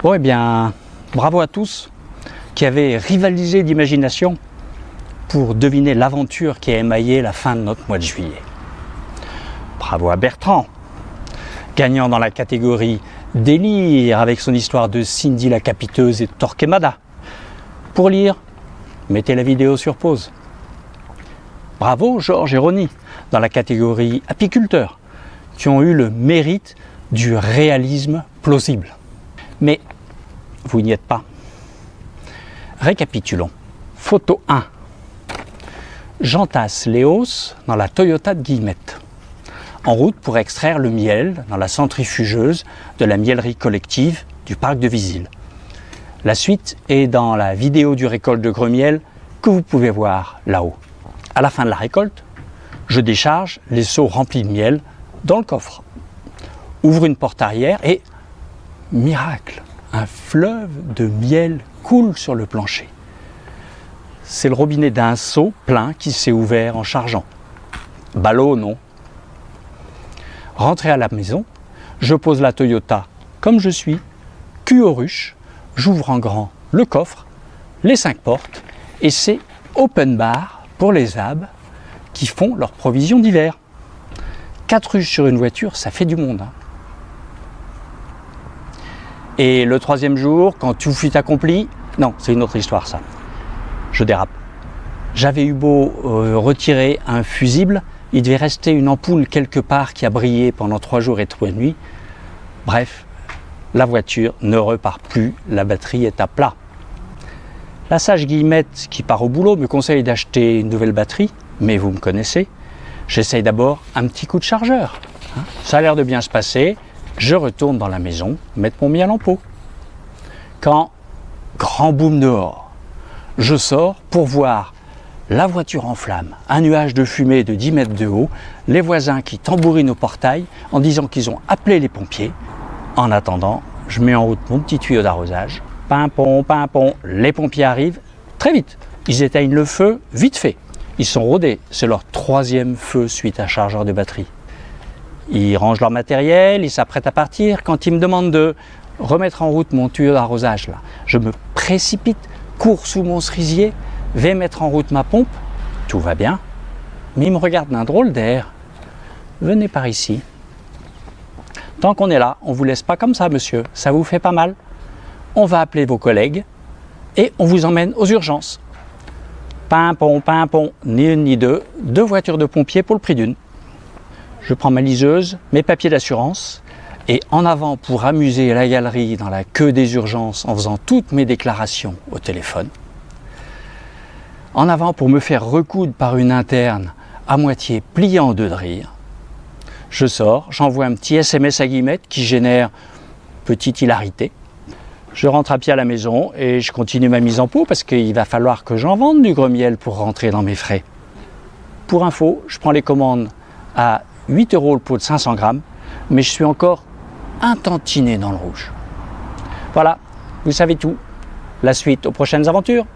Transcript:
Bon, eh bien, bravo à tous qui avez rivalisé d'imagination pour deviner l'aventure qui a émaillé la fin de notre mois de juillet. Bravo à Bertrand, gagnant dans la catégorie délire avec son histoire de Cindy la Capiteuse et Torquemada. Pour lire, mettez la vidéo sur pause. Bravo Georges et Ronnie dans la catégorie apiculteur, qui ont eu le mérite du réalisme plausible. Mais vous n'y êtes pas. Récapitulons. Photo 1. J'entasse Léos dans la Toyota de Guillemette, en route pour extraire le miel dans la centrifugeuse de la mielerie collective du parc de Visil. La suite est dans la vidéo du récolte de Gremiel que vous pouvez voir là-haut. À la fin de la récolte, je décharge les seaux remplis de miel dans le coffre, ouvre une porte arrière et, miracle, un fleuve de miel coule sur le plancher. C'est le robinet d'un seau plein qui s'est ouvert en chargeant. Ballot, non. Rentré à la maison, je pose la Toyota comme je suis, cul aux ruches, j'ouvre en grand le coffre, les 5 portes, et c'est open bar pour les abs qui font leurs provisions d'hiver. 4 ruches sur une voiture, ça fait du monde. Et le 3e jour, quand tout fut accompli, non, c'est une autre histoire ça. Je dérape. J'avais eu beau retirer un fusible, il devait rester une ampoule quelque part qui a brillé pendant 3 jours et 3 nuits. Bref, la voiture ne repart plus, la batterie est à plat. La sage Guillemette qui part au boulot me conseille d'acheter une nouvelle batterie, mais vous me connaissez, j'essaye d'abord un petit coup de chargeur. Ça a l'air de bien se passer, je retourne dans la maison, mettre mon miel en pot. Quand, grand boom dehors, je sors pour voir la voiture en flammes, un nuage de fumée de 10 mètres de haut, les voisins qui tambourinent au portail en disant qu'ils ont appelé les pompiers. En attendant, je mets en route mon petit tuyau d'arrosage. Pimpon, pimpon, les pompiers arrivent très vite. Ils éteignent le feu vite fait. Ils sont rodés, c'est leur 3e feu suite à chargeur de batterie. Ils rangent leur matériel, ils s'apprêtent à partir. Quand ils me demandent de remettre en route mon tuyau d'arrosage, là, je me précipite, cours sous mon cerisier, vais mettre en route ma pompe, tout va bien, mais ils me regardent d'un drôle d'air. Venez par ici. Tant qu'on est là, on ne vous laisse pas comme ça, monsieur, ça vous fait pas mal. On va appeler vos collègues et on vous emmène aux urgences. Pimpon, pimpon, ni une ni deux, 2 voitures de pompiers pour le prix d'une. Je prends ma liseuse, mes papiers d'assurance et en avant pour amuser la galerie dans la queue des urgences en faisant toutes mes déclarations au téléphone. En avant pour me faire recoudre par une interne à moitié pliée en 2 de rire. Je sors, j'envoie un petit SMS à Guillemette qui génère petite hilarité. Je rentre à pied à la maison et je continue ma mise en pot parce qu'il va falloir que j'en vende du Gremiel pour rentrer dans mes frais. Pour info, je prends les commandes à 8 € le pot de 500 grammes, mais je suis encore un tantinet dans le rouge. Voilà, vous savez tout. La suite aux prochaines aventures.